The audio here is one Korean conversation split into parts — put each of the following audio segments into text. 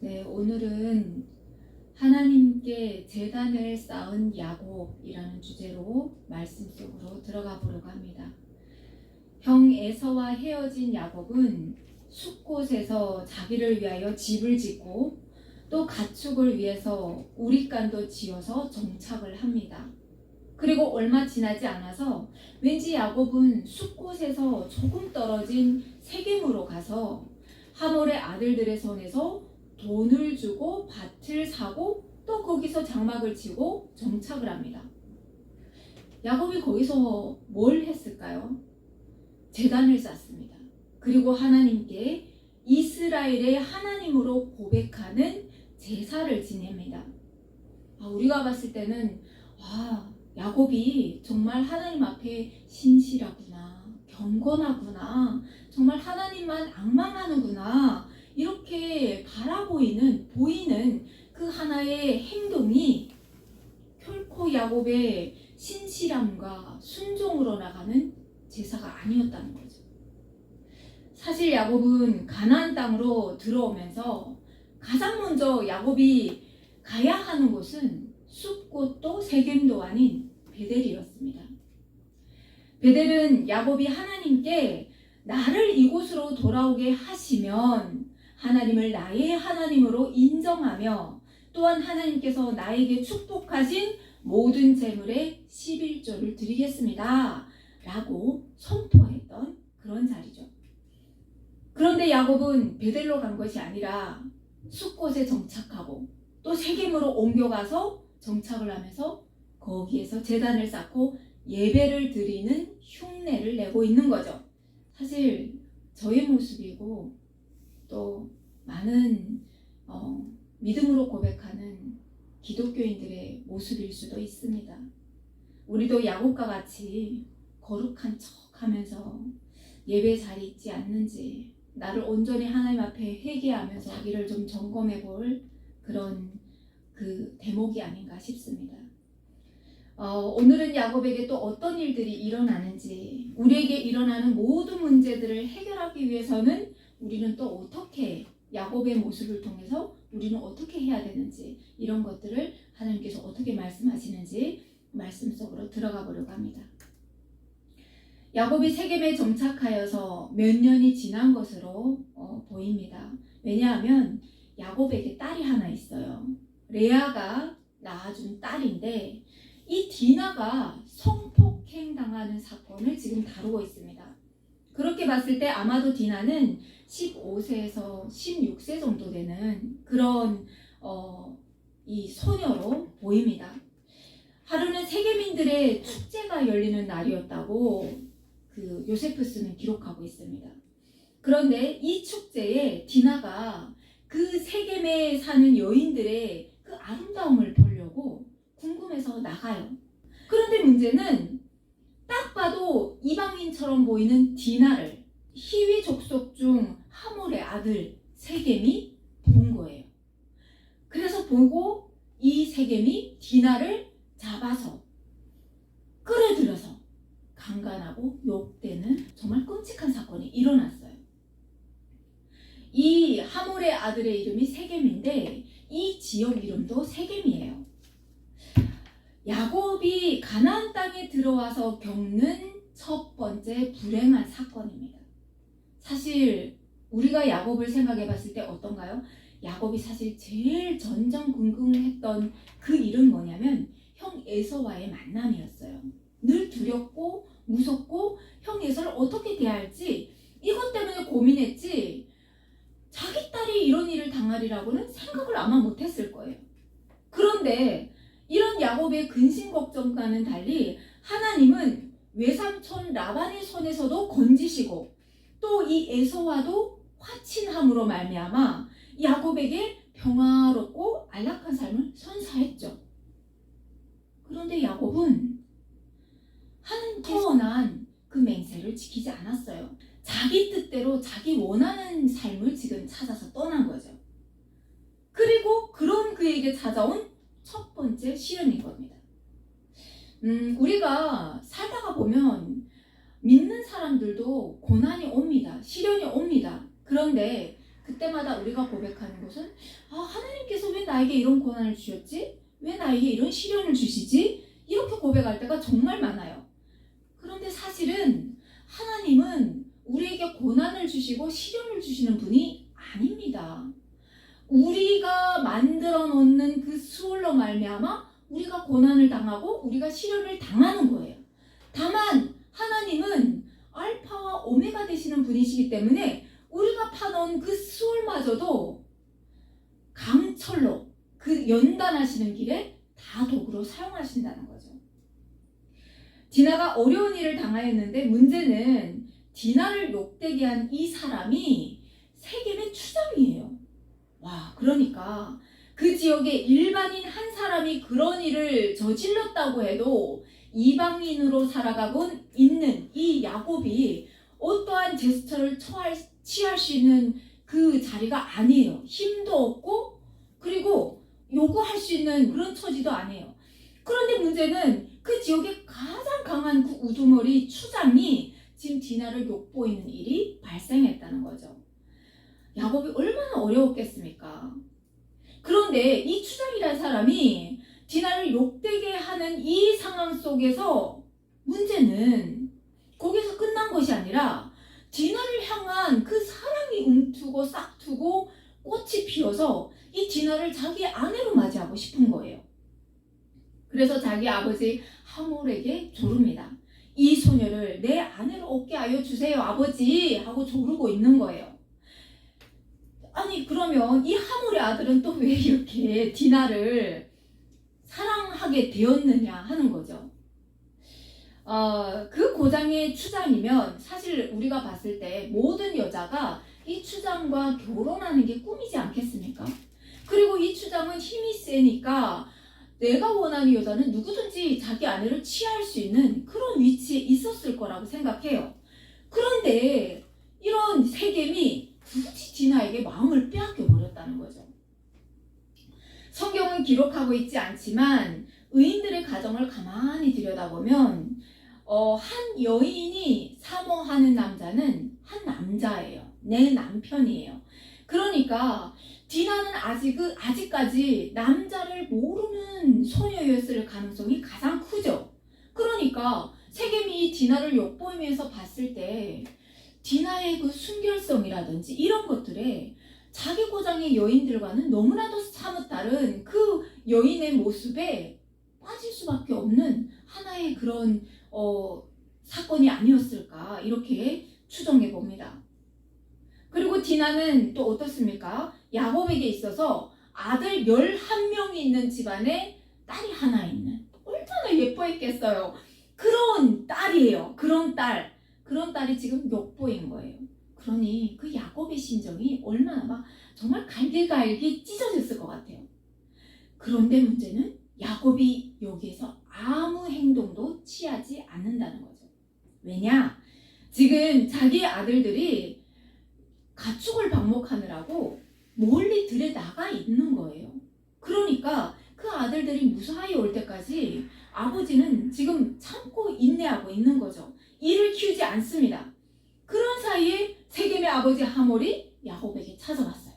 네, 오늘은 하나님께 제단을 쌓은 야곱이라는 주제로 말씀 속으로 들어가 보려고 합니다. 형 에서와 헤어진 야곱은 숫곳에서 자기를 위하여 집을 짓고 또 가축을 위해서 우릿간도 지어서 정착을 합니다. 그리고 얼마 지나지 않아서 왠지 야곱은 숫곳에서 조금 떨어진 세겜으로 가서 하몰의 아들들의 손에서 돈을 주고 밭을 사고 또 거기서 장막을 치고 정착을 합니다. 야곱이 거기서 뭘 했을까요? 제단을 쌓습니다. 그리고 하나님께 이스라엘의 하나님으로 고백하는 제사를 지냅니다. 우리가 봤을 때는 야곱이 정말 하나님 앞에 신실하구나, 경건하구나, 정말 하나님만 앙망하는구나, 이렇게 보이는 그 하나의 행동이 결코 야곱의 신실함과 순종으로 나가는 제사가 아니었다는 거죠. 사실 야곱은 가나안 땅으로 들어오면서 가장 먼저 야곱이 가야 하는 곳은 숫곳도 세겜도 아닌 베델이었습니다. 베델은 야곱이 하나님께 나를 이곳으로 돌아오게 하시면 하나님을 나의 하나님으로 인정하며 또한 하나님께서 나에게 축복하신 모든 재물의 11조를 드리겠습니다 라고 선포했던 그런 자리죠. 그런데 야곱은 베델로 간 것이 아니라 숫곳에 정착하고 또 세겜으로 옮겨가서 정착을 하면서 거기에서 제단을 쌓고 예배를 드리는 흉내를 내고 있는 거죠. 사실 저의 모습이고 또 많은 믿음으로 고백하는 기독교인들의 모습일 수도 있습니다. 우리도 야곱과 같이 거룩한 척 하면서 예배 자리 있지 않는지 나를 온전히 하나님 앞에 회개하면서 자기를 좀 점검해 볼 그런 그 대목이 아닌가 싶습니다. 오늘은 야곱에게 또 어떤 일들이 일어나는지, 우리에게 일어나는 모든 문제들을 해결하기 위해서는 우리는 또 어떻게, 야곱의 모습을 통해서 우리는 어떻게 해야 되는지, 이런 것들을 하나님께서 어떻게 말씀하시는지 말씀 속으로 들어가 보려고 합니다. 야곱이 세겜에 정착하여서 몇 년이 지난 것으로 보입니다. 왜냐하면 야곱에게 딸이 하나 있어요. 레아가 낳아준 딸인데 이 디나가 성폭행 당하는 사건을 지금 다루고 있습니다. 그렇게 봤을 때 아마도 디나는 15세에서 16세 정도 되는 그런 이 소녀로 보입니다. 하루는 세겜인들의 축제가 열리는 날이었다고 그 요세푸스는 기록하고 있습니다. 그런데 이 축제에 디나가 그 세겜에 사는 여인들의 그 아름다움을 보려고 궁금해서 나가요. 그런데 문제는 딱 봐도 이방인처럼 보이는 디나를 히위 족속 중 하몰의 아들 세겜이 본 거예요. 그래서 보고 이 세겜이 디나를 잡아서 끌어들여서 강간하고 욕되는 정말 끔찍한 사건이 일어났어요. 이 하몰의 아들의 이름이 세겜인데 이 지역 이름도 세겜이에요. 야곱이 가나안 땅에 들어와서 겪는 첫 번째 불행한 사건입니다. 사실 우리가 야곱을 생각해 봤을 때 어떤가요? 야곱이 사실 제일 전전긍긍했던 그 일은 뭐냐면 형 에서와의 만남이었어요. 늘 두렵고 무섭고 형 에서를 어떻게 대할지 이것 때문에 고민했지 자기 딸이 이런 일을 당하리라고는 생각을 아마 못했을 거예요. 그런데 이런 야곱의 근심 걱정과는 달리 하나님은 외삼촌 라반의 손에서도 건지시고 또 이 에서와도 화친함으로 말미암아 야곱에게 평화롭고 안락한 삶을 선사했죠. 그런데 야곱은 하나님께서 선한 그 맹세를 지키지 않았어요. 자기 뜻대로 자기 원하는 삶을 지금 찾아서 떠난 거죠. 그리고 그런 그에게 찾아온 첫 번째 시련인 겁니다. 우리가 살다가 보면 믿는 사람들도 고난이 옵니다. 시련이 옵니다. 그런데 그때마다 우리가 고백하는 것은 나에게 이런 고난을 주셨지? 왜 나에게 이런 시련을 주시지? 이렇게 고백할 때가 정말 많아요. 그런데 사실은 하나님은 우리에게 고난을 주시고 시련을 주시는 분이 아닙니다. 우리가 만들어 놓는 그 수월로 말미암아 우리가 고난을 당하고 우리가 시련을 당하는 거예요. 다만 하나님은 알파와 오메가 되시는 분이시기 때문에 우리가 파놓은 그 수월마저도 강철로 그 연단하시는 길에 다 도구로 사용하신다는 거죠. 디나가 어려운 일을 당하였는데 문제는 디나를 욕되게 한 이 사람이 세겜의 추장이에요. 와, 그러니까 그 지역의 일반인 한 사람이 그런 일을 저질렀다고 해도 이방인으로 살아가고 있는 이 야곱이 어떠한 제스처를 취할 수 있는 그 자리가 아니에요. 힘도 없고 그리고 요구할 수 있는 그런 처지도 아니에요. 그런데 문제는 그 지역의 가장 강한 그 우두머리 추장이 지금 디나를 욕보이는 일이 발생했다는 거죠. 야곱이 얼마나 어려웠겠습니까? 그런데 이 추장이라는 사람이 디나를 욕되게 하는 이 상황 속에서 문제는 거기서 끝난 것이 아니라 디나를 향한 그 사랑이 움트고 싹트고 꽃이 피어서 이 디나를 자기 아내로 맞이하고 싶은 거예요. 그래서 자기 아버지 하몰에게 조릅니다. 이 소녀를 내 아내로 얻게 하여 주세요, 아버지 하고 조르고 있는 거예요. 아니 그러면 이 하몰의 아들은 또 왜 이렇게 디나를 사랑하게 되었느냐 하는 거죠. 그 고장의 추장이면 사실 우리가 봤을 때 모든 여자가 이 추장과 결혼하는 게 꿈이지 않겠습니까? 그리고 이 추장은 힘이 세니까 내가 원하는 여자는 누구든지 자기 아내를 취할 수 있는 그런 위치에 있었을 거라고 생각해요. 그런데 이런 세겜이 굳이 디나에게 마음을 빼앗겨 버렸다는 거죠. 성경은 기록하고 있지 않지만 의인들의 가정을 가만히 들여다보면 한 여인이 사모하는 남자는 한 남자예요. 내 남편이에요. 그러니까 디나는 아직까지 남자를 모르는 소녀였을 가능성이 가장 크죠. 그러니까 세겜이 디나를 욕보이면서 봤을 때 디나의 그 순결성이라든지 이런 것들에 자기 고장의 여인들과는 너무나도 사뭇 다른 그 여인의 모습에 빠질 수밖에 없는 하나의 그런 사건이 아니었을까 이렇게 추정해 봅니다. 그리고 디나는 또 어떻습니까? 야곱에게 있어서 아들 11명이 있는 집안에 딸이 하나 있는 얼마나 예뻐했겠어요. 그런 딸이에요. 그런 딸이 지금 욕보인 거예요. 그러니 그 야곱의 심정이 얼마나 막 정말 갈기갈기 찢어졌을 것 같아요. 그런데 문제는 야곱이 여기에서 아무 행동도 취하지 않는다는 거죠. 왜냐? 지금 자기 아들들이 가축을 방목하느라고 멀리 들에 나가 있는 거예요. 그러니까 그 아들들이 무사히 올 때까지 아버지는 지금 참고 인내하고 있는 거죠. 이를 키우지 않습니다. 그런 사이에 세겜의 아버지 하몰이 야곱에게 찾아왔어요.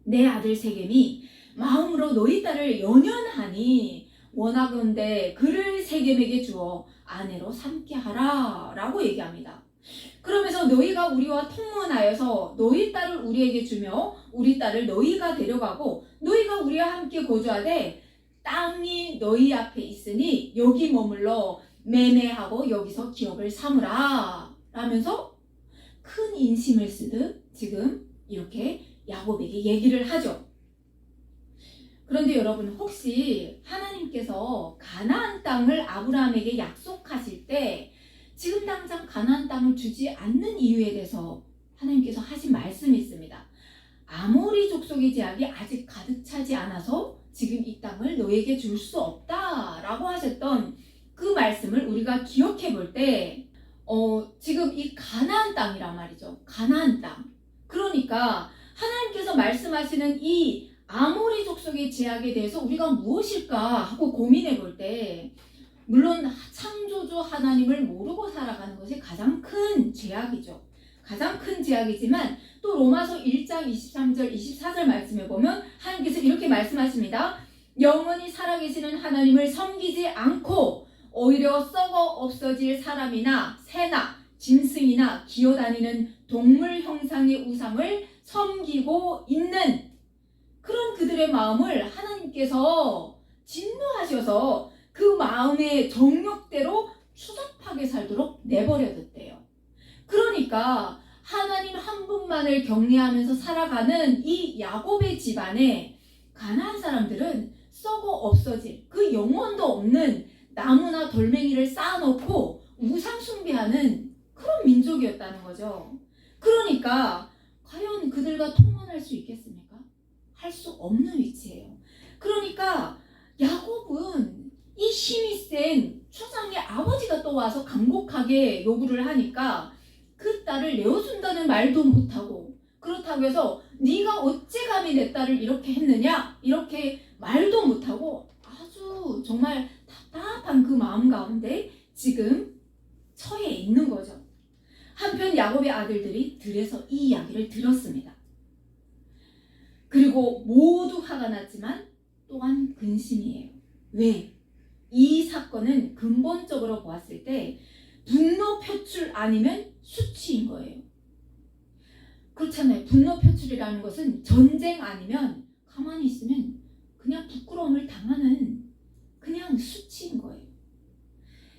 내 아들 세겜이 마음으로 너희 딸을 연연하니 원하건대 그를 세겜에게 주어 아내로 삼게 하라 라고 얘기합니다. 그러면서 너희가 우리와 통문하여서 너희 딸을 우리에게 주며 우리 딸을 너희가 데려가고 너희가 우리와 함께 거주하되 땅이 너희 앞에 있으니 여기 머물러 매매하고 여기서 기업을 삼으라 라면서 큰 인심을 쓰듯 지금 이렇게 야곱에게 얘기를 하죠. 그런데 여러분 혹시 하나님께서 가나안 땅을 아브라함에게 약속하실 때 지금 당장 가나안 땅을 주지 않는 이유에 대해서 하나님께서 하신 말씀이 있습니다. 아모리 족속의 제약이 아직 가득 차지 않아서 지금 이 땅을 너에게 줄 수 없다라고 하셨던 그 말씀을 우리가 기억해 볼 때 지금 이 가나안 땅이란 말이죠. 가나안 땅. 그러니까 하나님께서 말씀하시는 이 아모리 족속의 제약에 대해서 우리가 무엇일까 하고 고민해 볼 때 물론 창조주 하나님을 모르고 살아가는 것이 가장 큰 죄악이죠. 가장 큰 제약이지만 또 로마서 1장 23절 24절 말씀에 보면 하나님께서 이렇게 말씀하십니다. 영원히 살아계시는 하나님을 섬기지 않고 오히려 썩어 없어질 사람이나 새나 짐승이나 기어다니는 동물 형상의 우상을 섬기고 있는 그런 그들의 마음을 하나님께서 진노하셔서 그 마음의 정욕대로 추잡하게 살도록 내버려뒀대요. 그러니까 하나님 한 분만을 경외하면서 살아가는 이 야곱의 집안에 가나안 사람들은 썩어 없어질 그 영혼도 없는 나무나 돌멩이를 쌓아놓고 우상 숭배하는 그런 민족이었다는 거죠. 그러니까 과연 그들과 통혼할 수 있겠습니까? 할 수 없는 위치예요. 그러니까 야곱은 이 힘이 센 초장의 아버지가 또 와서 간곡하게 요구를 하니까 그 딸을 내어준다는 말도 못하고, 그렇다고 해서 네가 어찌 감히 내 딸을 이렇게 했느냐 이렇게 말도 못하고 아주 정말 답답한 그 마음 가운데 지금 처해 있는 거죠. 한편 야곱의 아들들이 들에서 이 이야기를 들었습니다. 그리고 모두 화가 났지만 또한 근심이에요. 왜? 이 사건은 근본적으로 보았을 때 분노 표출 아니면 수치인 거예요. 그렇잖아요. 분노 표출이라는 것은 전쟁 아니면 가만히 있으면 그냥 부끄러움을 당하는 그냥 수치인 거예요.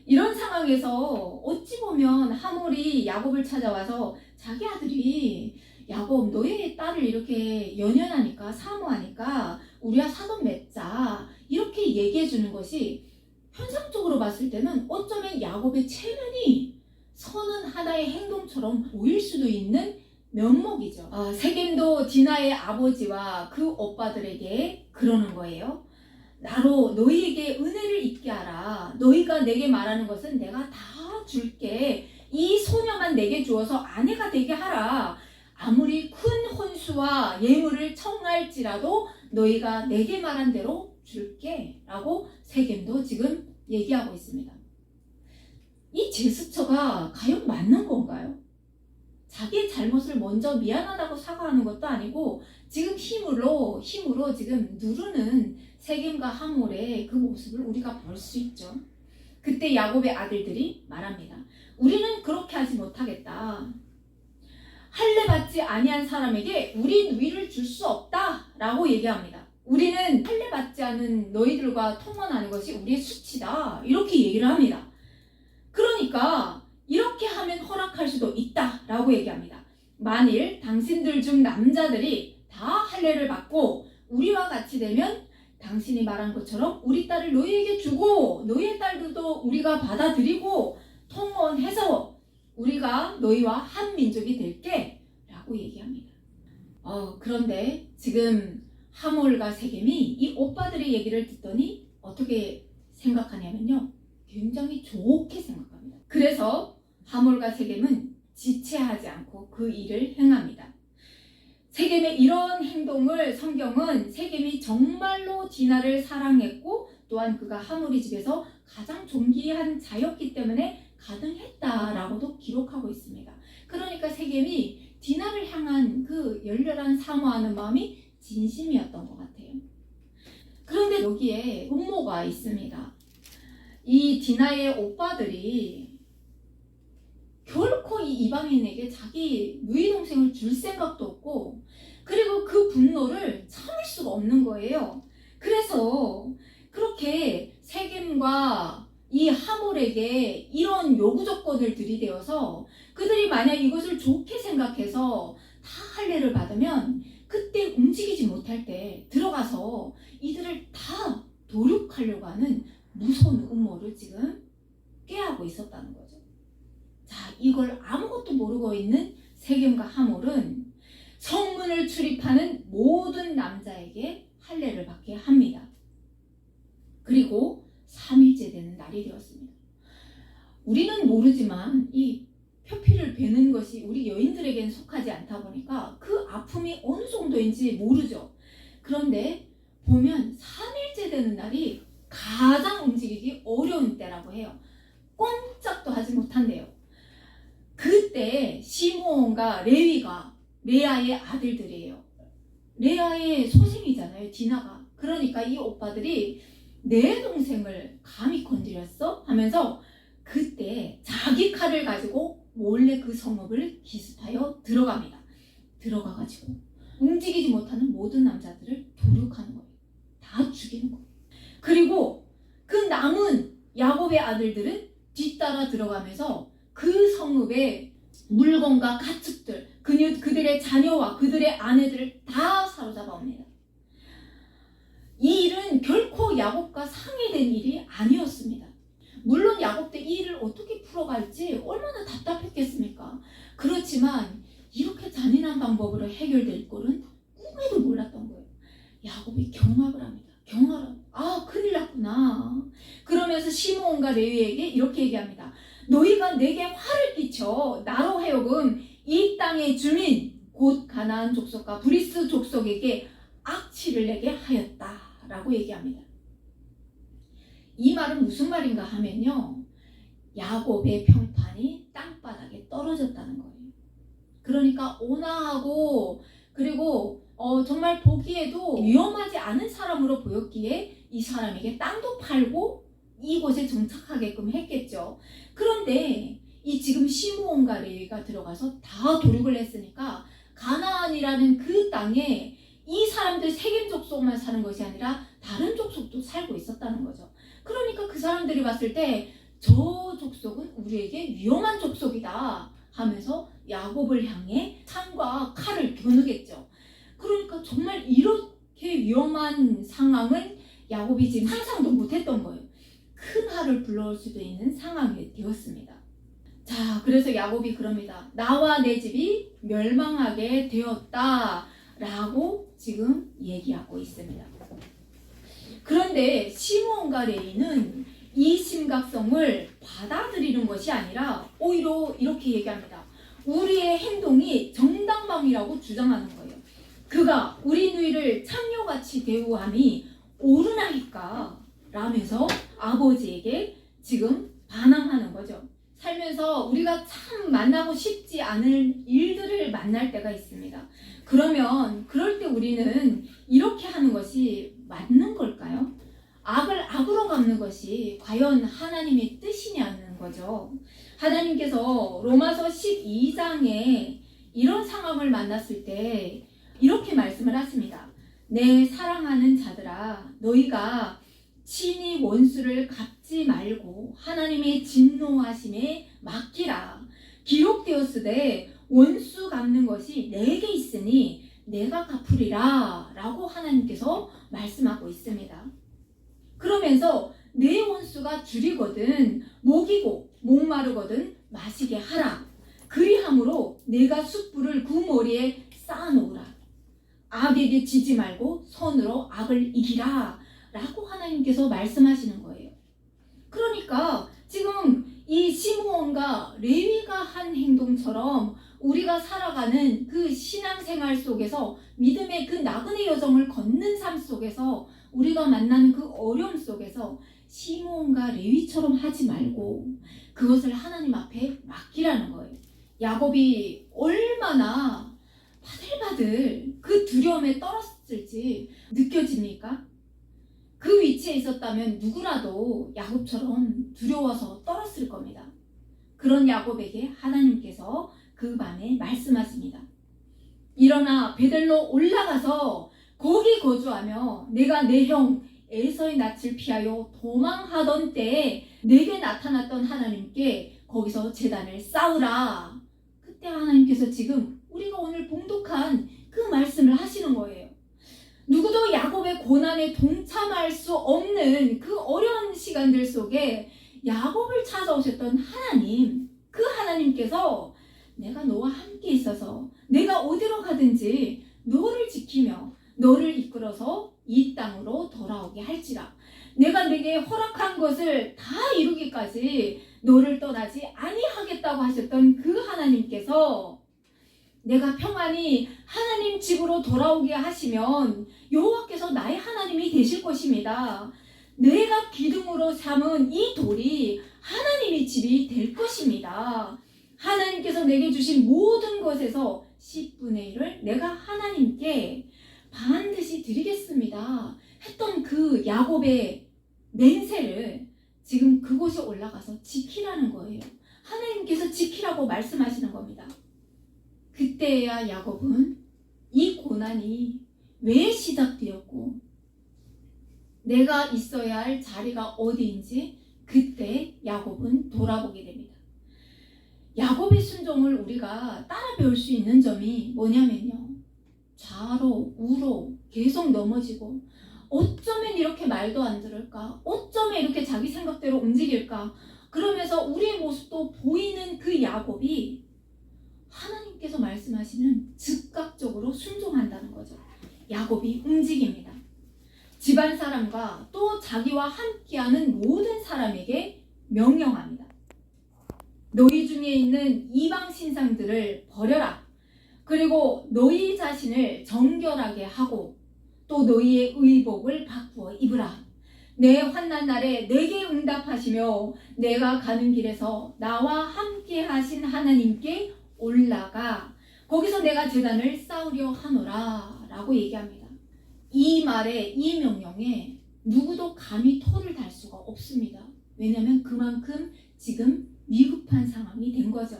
이런 상황에서 어찌 보면 하몰이 야곱을 찾아와서 자기 아들이 야곱 너의 딸을 이렇게 연연하니까 사모하니까 우리와 사돈 맺자 이렇게 얘기해 주는 것이 현상적으로 봤을 때는 어쩌면 야곱의 체면이 선은 하나의 행동처럼 보일 수도 있는 면목이죠. 세겜도 디나의 아버지와 그 오빠들에게 그러는 거예요. 나로 너희에게 은혜를 있게 하라. 너희가 내게 말하는 것은 내가 다 줄게. 이 소녀만 내게 주어서 아내가 되게 하라. 아무리 큰 혼수와 예물을 청할지라도 너희가 내게 말한 대로 줄게 라고 세겜도 지금 얘기하고 있습니다. 이 제스처가 과연 맞는 건가요? 자기의 잘못을 먼저 미안하다고 사과하는 것도 아니고 지금 힘으로 지금 누르는 세겜과 하몰의 그 모습을 우리가 볼 수 있죠. 그때 야곱의 아들들이 말합니다. 우리는 그렇게 하지 못하겠다. 할례 받지 아니한 사람에게 우리 누이를 줄 수 없다 라고 얘기합니다. 우리는 할례 받지 않은 너희들과 통혼하는 것이 우리의 수치다 이렇게 얘기를 합니다. 그러니까 이렇게 하면 허락할 수도 있다 라고 얘기합니다. 만일 당신들 중 남자들이 다 할례를 받고 우리와 같이 되면 당신이 말한 것처럼 우리 딸을 너희에게 주고 너희의 딸들도 우리가 받아들이고 통혼해서 우리가 너희와 한 민족이 될게 라고 얘기합니다. 그런데 지금 하몰과 세겜이 이 오빠들의 얘기를 듣더니 어떻게 생각하냐면요. 굉장히 좋게 생각합니다. 그래서 하몰과 세겜은 지체하지 않고 그 일을 행합니다. 세겜의 이런 행동을 성경은 세겜이 정말로 디나를 사랑했고 또한 그가 하몰의 집에서 가장 존귀한 자였기 때문에 가능했다라고도 기록하고 있습니다. 그러니까 세겜이 디나를 향한 그 열렬한 사모하는 마음이 진심이었던 것 같아요. 그런데 여기에 음모가 있습니다. 이 디나의 오빠들이 결코 이 이방인에게 자기 누이 동생을 줄 생각도 없고 그리고 그 분노를 참을 수가 없는 거예요. 그래서 그렇게 세겜과 이 하몰에게 이런 요구 조건을 들이대어서 그들이 만약 이것을 좋게 생각해서 다 할례를 받으면 그때 움직이지 못할 때 들어가서 이들을 다 도륙하려고 하는 무서운 음모를 지금 꾀하고 있었다는 거죠. 자, 이걸 아무것도 모르고 있는 세겜과 하몰은 성문을 출입하는 모든 남자에게 할례를 받게 합니다. 그리고 3일째 되는 날이 되었습니다. 우리는 모르지만 이 표피를 베는 것이 우리 여인들에게는 속하지 않다 보니까 그 아픔이 어느 정도인지 모르죠. 그런데 보면 3일째 되는 날이 가장 움직이기 어려운 때라고 해요. 꼼짝도 하지 못한대요. 그때 시므온과 레위가 레아의 아들들이에요. 레아의 소생이잖아요, 디나가. 그러니까 이 오빠들이 내 동생을 감히 건드렸어? 하면서 그때 자기 칼을 가지고 몰래 그 성읍을 기습하여 들어갑니다. 들어가가지고 움직이지 못하는 모든 남자들을 도륙하는 거예요. 다 죽이는 거예요. 그리고 그 남은 야곱의 아들들은 뒤따라 들어가면서 그 성읍의 물건과 가축들, 그들의 자녀와 그들의 아내들을 다 사로잡아 옵니다. 이 일은 결코 야곱과 상의된 일이 아니었습니다. 물론 야곱도 이 일을 어떻게 풀어갈지 얼마나 답답했겠습니까? 그렇지만 이렇게 잔인한 방법으로 해결될 거는 꿈에도 몰랐던 거예요. 야곱이 경악을 합니다. 경악을 합니다. 아, 큰일 났구나. 그러면서 시므온과 레위에게 이렇게 얘기합니다. 너희가 내게 화를 끼쳐 나로 하여금 이 땅의 주민 곧 가나안 족속과 브리스 족속에게 악취를 내게 하였다라고 얘기합니다. 이 말은 무슨 말인가 하면요, 야곱의 평판이 땅바닥에 떨어졌다는 거예요. 그러니까 온화하고 그리고 정말 보기에도 위험하지 않은 사람으로 보였기에 이 사람에게 땅도 팔고 이곳에 정착하게끔 했겠죠. 그런데 이 지금 시므온과 레위가 들어가서 다 도륙을 했으니까 가나안이라는 그 땅에 이 사람들 세겜 족속만 사는 것이 아니라 다른 족속도 살고 있었다는 거죠. 그러니까 그 사람들이 봤을 때 저 족속은 우리에게 위험한 족속이다 하면서 야곱을 향해 창과 칼을 겨누겠죠. 그러니까 정말 이렇게 위험한 상황은 야곱이 지금 상상도 못했던 거예요. 큰 화를 불러올 수도 있는 상황이 되었습니다. 자, 그래서 야곱이 그럽니다. 나와 내 집이 멸망하게 되었다 라고 지금 얘기하고 있습니다. 그런데 시므온과 레위는 이 심각성을 받아들이는 것이 아니라 오히려 이렇게 얘기합니다. 우리의 행동이 정당방위라고 주장하는 거예요. 그가 우리 누이를 창녀같이 대우함이 옳으나이까 라면서 아버지에게 지금 반항하는 거죠. 살면서 우리가 참 만나고 싶지 않은 일들을 만날 때가 있습니다. 그러면 그럴 때 우리는 이렇게 하는 것이 맞는 걸까요? 악을 악으로 갚는 것이 과연 하나님의 뜻이냐는 거죠. 하나님께서 로마서 12장에 이런 상황을 만났을 때 이렇게 말씀을 하십니다. 내 사랑하는 자들아, 너희가 친히 원수를 갚지 말고 하나님의 진노하심에 맡기라. 기록되었으되 원수 갚는 것이 내게 있으니 내가 갚으리라 라고 하나님께서 말씀하고 있습니다. 그러면서 내 원수가 줄이거든 목이고 목마르거든 마시게 하라. 그리함으로 내가 숯불을 그 머리에 쌓아놓으라. 악에게 지지 말고 선으로 악을 이기라 라고 하나님께서 말씀하시는 거예요. 그러니까 지금 이 시므온과 레위가 한 행동처럼 우리가 살아가는 그 신앙생활 속에서 믿음의 그 나그네 여정을 걷는 삶 속에서 우리가 만나는 그 어려움 속에서 시므온과 레위처럼 하지 말고 그것을 하나님 앞에 맡기라는 거예요. 야곱이 얼마나 바들바들 그 두려움에 떨었을지 느껴집니까? 그 위치에 있었다면 누구라도 야곱처럼 두려워서 떨었을 겁니다. 그런 야곱에게 하나님께서 그 밤에 말씀하십니다. 일어나 베델로 올라가서 거기 거주하며 내가 내 형 에서의 낯을 피하여 도망하던 때에 내게 나타났던 하나님께 거기서 제단을 쌓으라. 그때 하나님께서 지금 우리가 오늘 봉독한 그 말씀을 하시는 거예요. 누구도 야곱의 고난에 동참할 수 없는 그 어려운 시간들 속에 야곱을 찾아오셨던 하나님, 그 하나님께서 내가 너와 함께 있어서 내가 어디로 가든지 너를 지키며 너를 이끌어서 이 땅으로 돌아오게 할지라. 내가 내게 허락한 것을 다 이루기까지 너를 떠나지 아니하겠다고 하셨던 그 하나님께서 내가 평안히 하나님 집으로 돌아오게 하시면 여호와께서 나의 하나님이 되실 것입니다. 내가 기둥으로 삼은 이 돌이 하나님의 집이 될 것입니다. 하나님께서 내게 주신 모든 것에서 10분의 1을 내가 하나님께 반드시 드리겠습니다 했던 그 야곱의 맹세를 지금 그곳에 올라가서 지키라는 거예요. 하나님께서 지키라고 말씀하시는 겁니다. 그때야 야곱은 이 고난이 왜 시작되었고 내가 있어야 할 자리가 어디인지 그때 야곱은 돌아보게 됩니다. 야곱의 순종을 우리가 따라 배울 수 있는 점이 뭐냐면요, 좌로 우로 계속 넘어지고 어쩌면 이렇게 말도 안 들을까, 어쩌면 이렇게 자기 생각대로 움직일까 그러면서 우리의 모습도 보이는 그 야곱이 하나님께서 말씀하시는 즉각적으로 순종한다는 거죠. 야곱이 움직입니다. 집안 사람과 또 자기와 함께하는 모든 사람에게 명령합니다. 너희 중에 있는 이방 신상들을 버려라. 그리고 너희 자신을 정결하게 하고 또 너희의 의복을 바꾸어 입으라. 내 환난 날에 내게 응답하시며 내가 가는 길에서 나와 함께 하신 하나님께 올라가 거기서 내가 제단을 쌓으려 하노라 라고 얘기합니다. 이 말에, 이 명령에 누구도 감히 토를 달 수가 없습니다. 왜냐하면 그만큼 지금 위급한 상황이 된 거죠.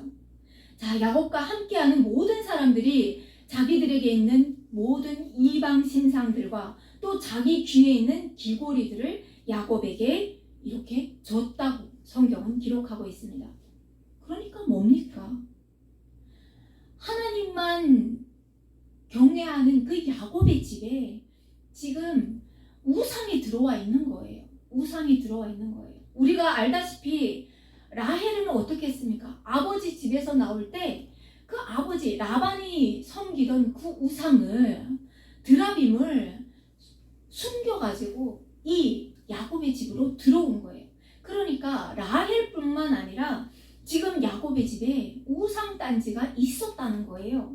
자, 야곱과 함께하는 모든 사람들이 자기들에게 있는 모든 이방 신상들과 또 자기 귀에 있는 귀고리들을 야곱에게 이렇게 줬다고 성경은 기록하고 있습니다. 그러니까 뭡니까? 하나님만 경외하는 그 야곱의 집에 지금 우상이 들어와 있는 거예요. 우상이 들어와 있는 거예요. 우리가 알다시피 라헬은 어떻게 했습니까? 아버지 집에서 나올 때 그 아버지 라반이 섬기던 그 우상을, 드라빔을 숨겨가지고 이 야곱의 집으로 들어온 거예요. 그러니까 라헬뿐만 아니라 지금 야곱의 집에 우상 단지가 있었다는 거예요.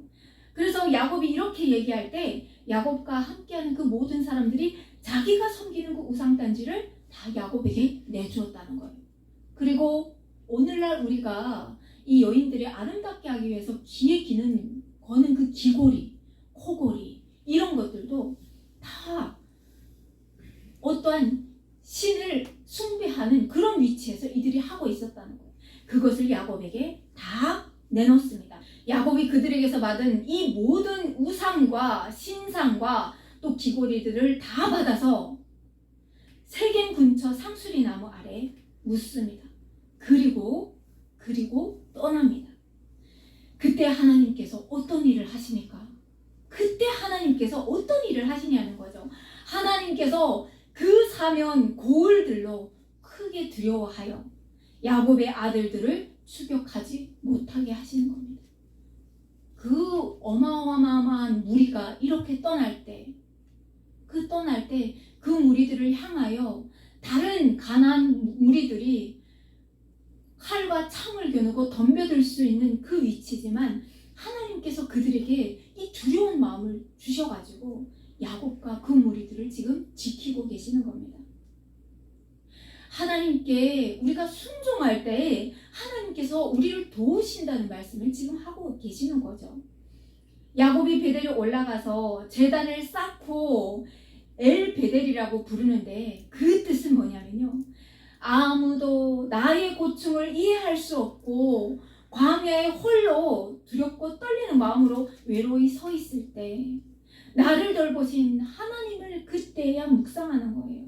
그래서 야곱이 이렇게 얘기할 때 야곱과 함께하는 그 모든 사람들이 자기가 섬기는 그 우상 단지를 다 야곱에게 내주었다는 거예요. 그리고 오늘날 우리가 이 여인들이 아름답게 하기 위해서 귀에 거는 그 귀고리, 코고리 이런 것들도 다 어떠한 신을 숭배하는 그런 위치에서 이들이 하고 있었다는 거예요. 그것을 야곱에게 다 내놓습니다. 야곱이 그들에게서 받은 이 모든 우상과 신상과 또 귀고리들을 다 받아서 세겜 근처 상수리 나무 아래 묻습니다. 그리고 떠납니다. 그때 하나님께서 어떤 일을 하십니까? 그때 하나님께서 어떤 일을 하시냐는 거죠. 하나님께서 그 사면 고을들로 크게 두려워하여 야곱의 아들들을 추격하지 못하게 하시는 겁니다. 그 어마어마한 무리가 이렇게 떠날 때 그 무리들을 향하여 다른 가나안 무리들이 칼과 창을 겨누고 덤벼들 수 있는 그 위치지만 하나님께서 그들에게 이 두려운 마음을 주셔가지고 야곱과 그 무리들을 지금 지키고 계시는 겁니다. 하나님께 우리가 순종할 때 하나님께서 우리를 도우신다는 말씀을 지금 하고 계시는 거죠. 야곱이 베델에 올라가서 제단을 쌓고 엘 베델이라고 부르는데 그 뜻은 뭐냐면요, 아무도 나의 고충을 이해할 수 없고 광야에 홀로 두렵고 떨리는 마음으로 외로이 서 있을 때 나를 돌보신 하나님을 그때야 묵상하는 거예요.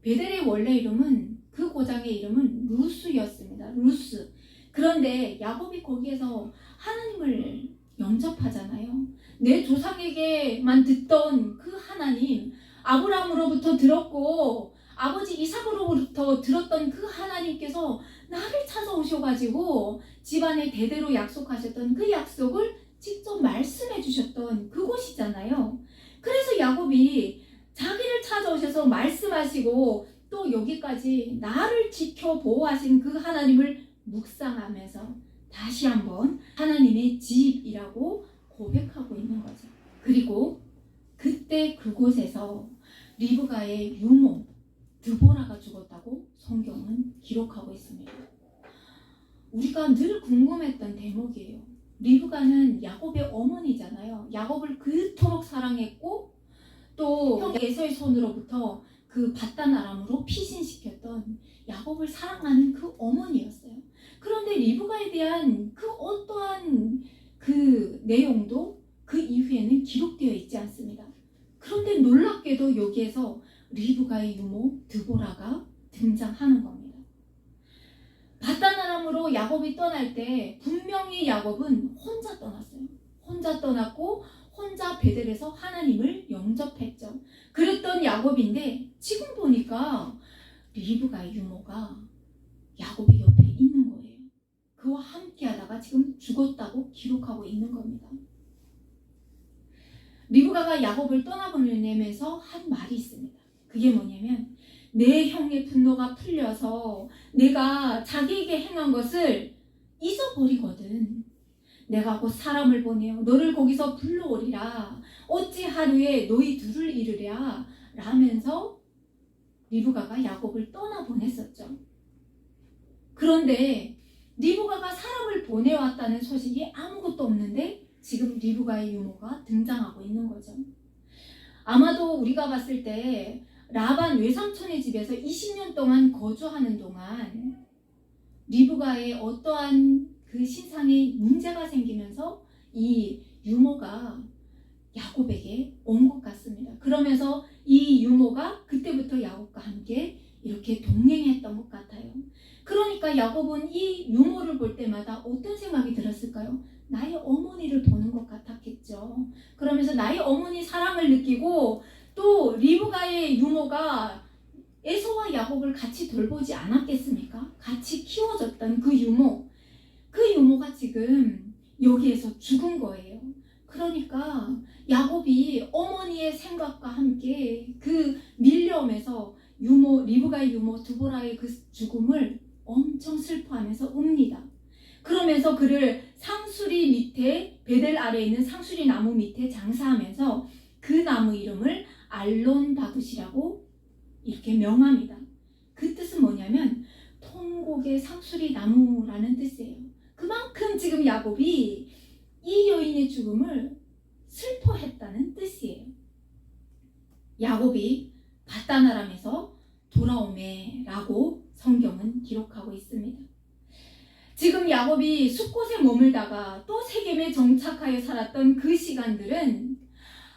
베델의 원래 이름은, 그 고장의 이름은 루스였습니다. 루스. 그런데 야곱이 거기에서 하나님을 영접하잖아요. 내 조상에게만 듣던 그 하나님, 아브라함으로부터 들었고 아버지 이삭으로부터 들었던 그 하나님께서 나를 찾아오셔가지고 집안에 대대로 약속하셨던 그 약속을 직접 말씀해 주셨던 그곳이잖아요. 그래서 야곱이 자기를 찾아오셔서 말씀하시고 또 여기까지 나를 지켜 보호하신 그 하나님을 묵상하면서 다시 한번 하나님의 집이라고 고백하고 있는 거죠. 그리고 그때 그곳에서 리브가의 유모 드보라가 죽었다고 성경은 기록하고 있습니다. 우리가 늘 궁금했던 대목이에요. 리브가는 야곱의 어머니잖아요. 야곱을 그토록 사랑했고 또 형 에서의 손으로부터 그 밧단 아람으로 피신시켰던 야곱을 사랑하는 그 어머니였어요. 그런데 리브가에 대한 그 어떠한 그 내용도 그 이후에는 기록되어 있지 않습니다. 그런데 놀랍게도 여기에서 리브가의 유모 드보라가 등장하는 겁니다. 밧단 아람으로 야곱이 떠날 때 분명히 야곱은 혼자 떠났어요. 혼자 떠났고 혼자 베델에서 하나님을 영접했죠. 그랬던 야곱인데 지금 보니까 리브가의 유모가 야곱의 옆에 있는 거예요. 그와 함께 하다가 지금 죽었다고 기록하고 있는 겁니다. 리브가가 야곱을 떠나보내면서 한 말이 있습니다. 그게 뭐냐면 내 형의 분노가 풀려서 내가 자기에게 행한 것을 잊어버리거든. 내가 곧 사람을 보내어 너를 거기서 불러오리라. 어찌 하루에 너희 둘을 이르랴. 라면서 리브가가 야곱을 떠나보냈었죠. 그런데 리브가가 사람을 보내왔다는 소식이 아무것도 없는데 지금 리브가의 유모가 등장하고 있는 거죠. 아마도 우리가 봤을 때 라반 외삼촌의 집에서 20년 동안 거주하는 동안 리브가의 어떠한 그 신상에 문제가 생기면서 이 유모가 야곱에게 온 것 같습니다. 그러면서 이 유모가 그때부터 야곱과 함께 이렇게 동행했던 것 같아요. 그러니까 야곱은 이 유모를 볼 때마다 어떤 생각이 들었을까요? 나의 어머니를 보는 것 같았겠죠. 그러면서 나의 어머니 사랑을 느끼고 또 리브가의 유모가 에서와 야곱을 같이 돌보지 않았겠습니까? 같이 키워줬던 그 유모가 지금 여기에서 죽은 거예요. 그러니까 야곱이 어머니의 생각과 함께 그 밀려오면서 리브가의 유모 드보라의 그 죽음을 엄청 슬퍼하면서 웁니다. 그러면서 그를 상수리 밑에 베델 아래에 있는 상수리 나무 밑에 장사하면서 그 나무 이름을 알론 바굿이라고 이렇게 명합니다. 그 뜻은 뭐냐면 통곡의 상수리 나무라는 뜻이에요. 그만큼 지금 야곱이 이 여인의 죽음을 슬퍼했다는 뜻이에요. 야곱이 밧단 아람에서 돌아오매라고 성경은 기록하고 있습니다. 지금 야곱이 숫곳에 머물다가 또 세겜에 정착하여 살았던 그 시간들은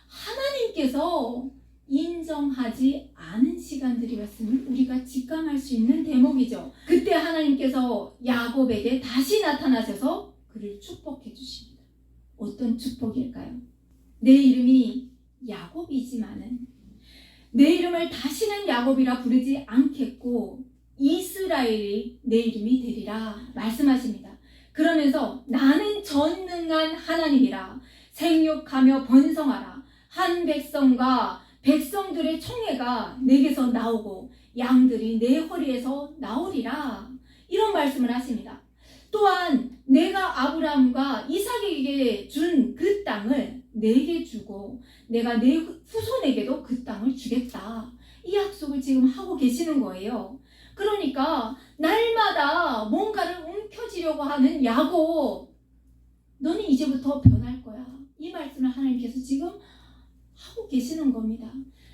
하나님께서 인정하지 않은 시간들이었음을 우리가 직감할 수 있는 대목이죠. 그때 하나님께서 야곱에게 다시 나타나셔서 그를 축복해 주십니다. 어떤 축복일까요? 내 이름이 야곱이지만은 내 이름을 다시는 야곱이라 부르지 않겠고 이스라엘이 내 이름이 되리라 말씀하십니다. 그러면서 나는 전능한 하나님이라 생육하며 번성하라. 한 백성과 백성들의 총회가 내게서 나오고 양들이 내 허리에서 나오리라. 이런 말씀을 하십니다. 또한 내가 아브라함과 이삭에게 준 그 땅을 내게 주고 내가 내 후손에게도 그 땅을 주겠다. 이 약속을 지금 하고 계시는 거예요. 그러니까 날마다 뭔가를 움켜쥐려고 하는 야곱, 너는 이제부터 변할 거야. 이 말씀을 하나님께서 지금 하고 계시는 겁니다.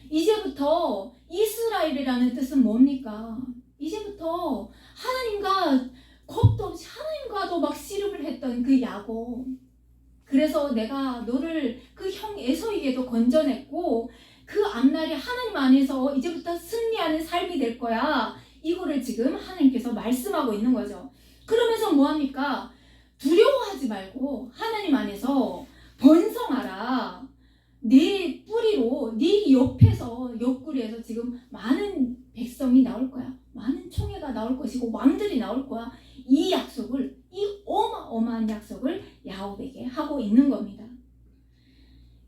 이제부터 이스라엘이라는 뜻은 뭡니까? 이제부터 하나님과 겁도 없이 하나님과도 막 씨름을 했던 그 야곱, 그래서 내가 너를 그 형 에서에게도 건져냈고 그 앞날이 하나님 안에서 이제부터 승리하는 삶이 될 거야. 이거를 지금 하나님께서 말씀하고 있는 거죠. 그러면서 뭐합니까? 두려워하지 말고 하나님 안에서 번성하라. 네 뿌리로 네 옆구리에서 지금 많은 백성이 나올 거야. 많은 총회가 나올 것이고 왕들이 나올 거야. 이 약속을, 이 어마어마한 약속을 야곱에게 하고 있는 겁니다.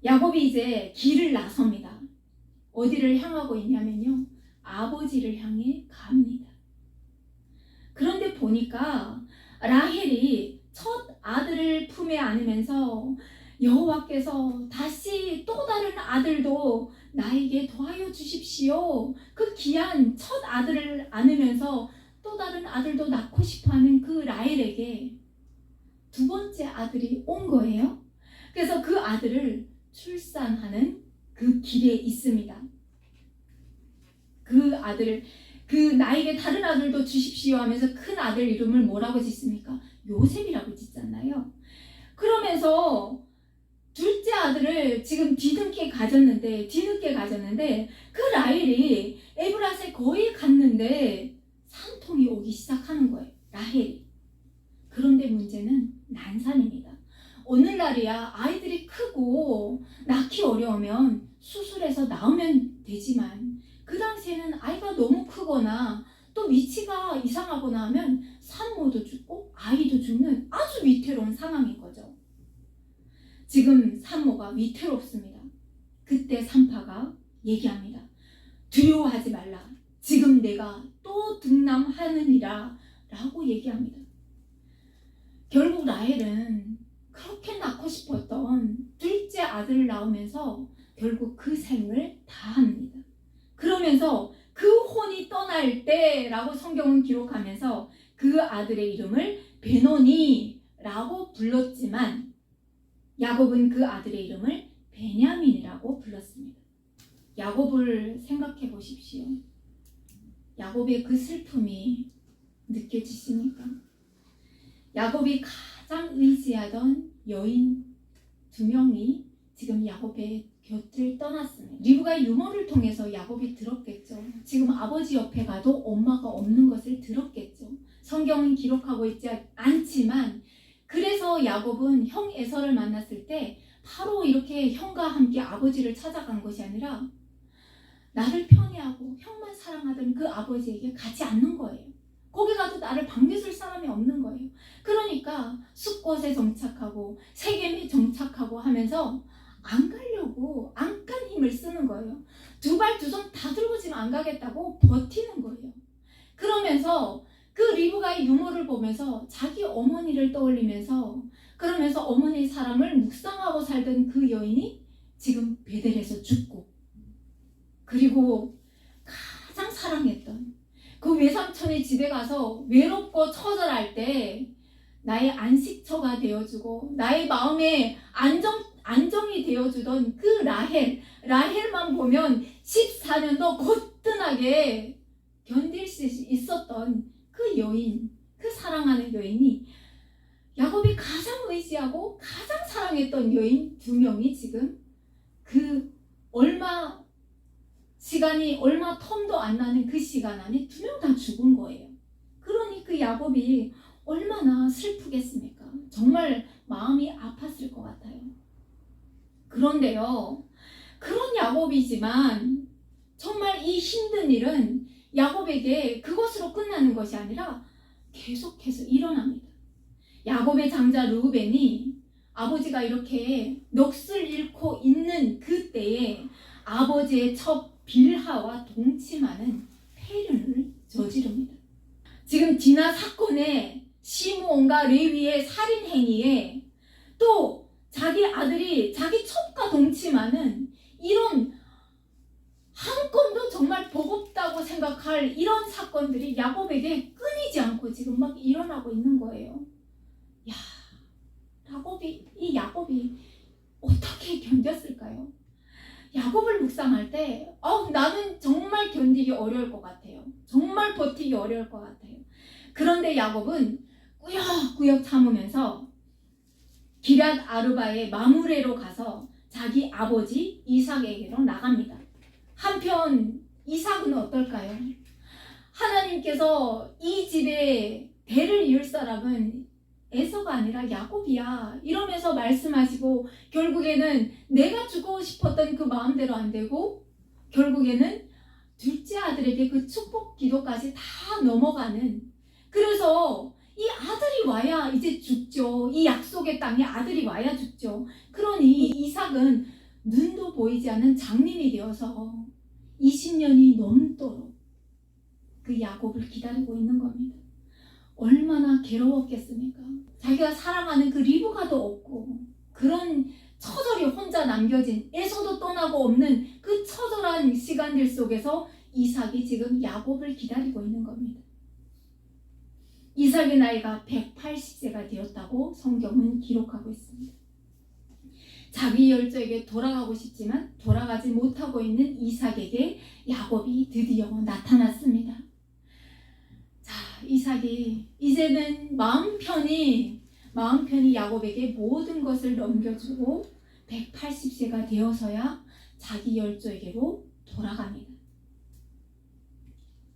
야곱이 이제 길을 나섭니다. 어디를 향하고 있냐면요, 아버지를 향해 갑니다. 그런데 보니까 라헬이 첫 아들을 품에 안으면서 여호와께서 다시 또 다른 아들도 나에게 더하여 주십시오. 그 귀한 첫 아들을 안으면서 또 다른 아들도 낳고 싶어하는 그 라헬에게 두 번째 아들이 온 거예요. 그래서 그 아들을 출산하는 그 길에 있습니다. 그 아들을 나에게 다른 아들도 주십시오 하면서 큰 아들 이름을 뭐라고 짓습니까? 요셉이라고 짓잖아요. 그러면서 둘째 아들을 지금 뒤늦게 가졌는데 그 라헬이 에브라스에 거의 갔는데 산통이 오기 시작하는 거예요. 라헬이. 그런데 문제는 난산입니다. 오늘날이야 아이들이 크고 낳기 어려우면 수술해서 낳으면 되지만 그 당시에는 아이가 너무 크거나 또 위치가 이상하거나 하면 산모도 죽고 아이도 죽는 아주 위태로운 상황인 거죠. 지금 산모가 위태롭습니다. 그때 산파가 얘기합니다. 두려워하지 말라. 지금 내가 또 등남하느니라 라고 얘기합니다. 결국 라헬은 그렇게 낳고 싶었던 둘째 아들을 낳으면서 결국 그 생을 다합니다. 그러면서 그 혼이 떠날 때라고 성경은 기록하면서 그 아들의 이름을 베노니라고 불렀지만 야곱은 그 아들의 이름을 베냐민이라고 불렀습니다. 야곱을 생각해 보십시오. 야곱의 그 슬픔이 느껴지십니까? 야곱이 가장 의지하던 여인 2명이 지금 야곱의 곁을 떠났습니다. 리브가의 유머를 통해서 야곱이 들었겠죠. 지금 아버지 옆에 가도 엄마가 없는 것을 들었겠죠. 성경은 기록하고 있지 않지만 그래서 야곱은 형 에서를 만났을 때 바로 이렇게 형과 함께 아버지를 찾아간 것이 아니라 나를 편애하고 형만 사랑하던 그 아버지에게 가지 않는 거예요. 거기 가도 나를 반겨줄 사람이 없는 거예요. 그러니까 숲곳에 정착하고 세겜에 정착하고 하면서 안 가려고 안간 힘을 쓰는 거예요. 두 발 두 손 다 들고 지금 안 가겠다고 버티는 거예요. 그러면서 그 리브가의 유모를 보면서 자기 어머니를 떠올리면서 그러면서 어머니의 사랑을 묵상하고 살던 그 여인이 지금 베델에서 죽고 그리고 가장 사랑했던 그 외삼촌의 집에 가서 외롭고 처절할 때 나의 안식처가 되어주고 나의 마음에 안정이 되어주던 그 라헬만 보면 14년도 거뜬하게 견딜 수 있었던 그 여인, 그 사랑하는 여인이 야곱이 가장 의지하고 가장 사랑했던 여인 2명이 지금 그 얼마 텀도 안 나는 그 시간 안에 2명 다 죽은 거예요. 그러니 그 야곱이 얼마나 슬프겠습니까? 정말 마음이 아팠을 것 같아요. 그런데요, 그런 야곱이지만 정말 이 힘든 일은 야곱에게 그것으로 끝나는 것이 아니라 계속해서 일어납니다. 야곱의 장자 르우벤이 아버지가 이렇게 넋을 잃고 있는 그때에 아버지의 첩 빌하와 동침하는 폐륜을 저지릅니다. 지금 디나 사건에 시므온과 레위의 살인 행위에 또 자기 아들이 자기 첩과 동침하는 이런 한 건도 정말 버겁다고 생각할 이런 사건들이 야곱에게 끊이지 않고 지금 막 일어나고 있는 거예요. 야, 이 야곱이 어떻게 견뎠을까요? 야곱을 묵상할 때 나는 정말 견디기 어려울 것 같아요. 정말 버티기 어려울 것 같아요. 그런데 야곱은 꾸역꾸역 참으면서 기럇 아르바의 마므레로 가서 자기 아버지 이삭에게로 나갑니다. 한편 이삭은 어떨까요? 하나님께서 이 집에 대를 이을 사람은 에서가 아니라 야곱이야 이러면서 말씀하시고 결국에는 내가 주고 싶었던 그 마음대로 안 되고 결국에는 둘째 아들에게 그 축복 기도까지 다 넘어가는, 그래서 이 아들이 와야 이제 죽죠. 이 약속의 땅에 아들이 와야 죽죠. 그러니 이삭은 눈도 보이지 않는 장님이 되어서 20년이 넘도록 그 야곱을 기다리고 있는 겁니다. 얼마나 괴로웠겠습니까? 자기가 사랑하는 그 리브가도 없고 그런 처절히 혼자 남겨진 에서도 떠나고 없는 그 처절한 시간들 속에서 이삭이 지금 야곱을 기다리고 있는 겁니다. 이삭의 나이가 180세가 되었다고 성경은 기록하고 있습니다. 자기 열조에게 돌아가고 싶지만 돌아가지 못하고 있는 이삭에게 야곱이 드디어 나타났습니다. 자, 이삭이 이제는 마음 편히 야곱에게 모든 것을 넘겨주고 180세가 되어서야 자기 열조에게로 돌아갑니다.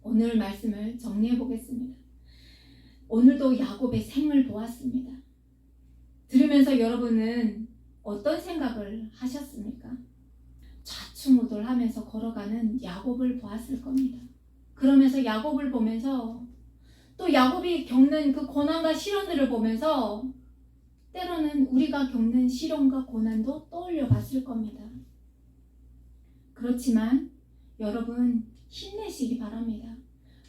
오늘 말씀을 정리해 보겠습니다. 오늘도 야곱의 생을 보았습니다. 들으면서 여러분은 어떤 생각을 하셨습니까? 좌충우돌하면서 걸어가는 야곱을 보았을 겁니다. 그러면서 야곱을 보면서 또 야곱이 겪는 그 고난과 시련들을 보면서 때로는 우리가 겪는 시련과 고난도 떠올려 봤을 겁니다. 그렇지만 여러분 힘내시기 바랍니다.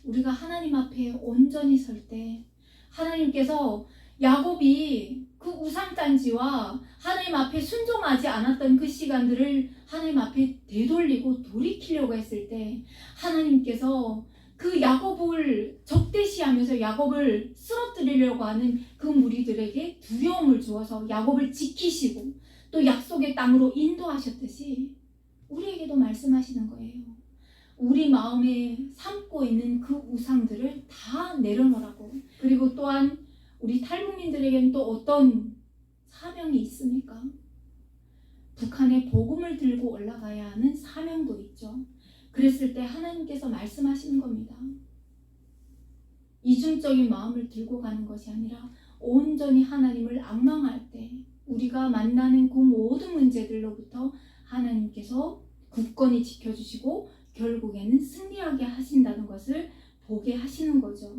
우리가 하나님 앞에 온전히 설 때 하나님께서 야곱이 그 우상단지와 하나님 앞에 순종하지 않았던 그 시간들을 하나님 앞에 되돌리고 돌이키려고 했을 때 하나님께서 그 야곱을 적대시하면서 야곱을 쓰러뜨리려고 하는 그 무리들에게 두려움을 주어서 야곱을 지키시고 또 약속의 땅으로 인도하셨듯이 우리에게도 말씀하시는 거예요. 우리 마음에 삼고 있는 그 우상들을 다 내려놓으라고. 그리고 또한 우리 탈북민들에게는 또 어떤 사명이 있습니까? 북한에 복음을 들고 올라가야 하는 사명도 있죠. 그랬을 때 하나님께서 말씀하시는 겁니다. 이중적인 마음을 들고 가는 것이 아니라 온전히 하나님을 앙망할 때 우리가 만나는 그 모든 문제들로부터 하나님께서 굳건히 지켜주시고 결국에는 승리하게 하신다는 것을 보게 하시는 거죠.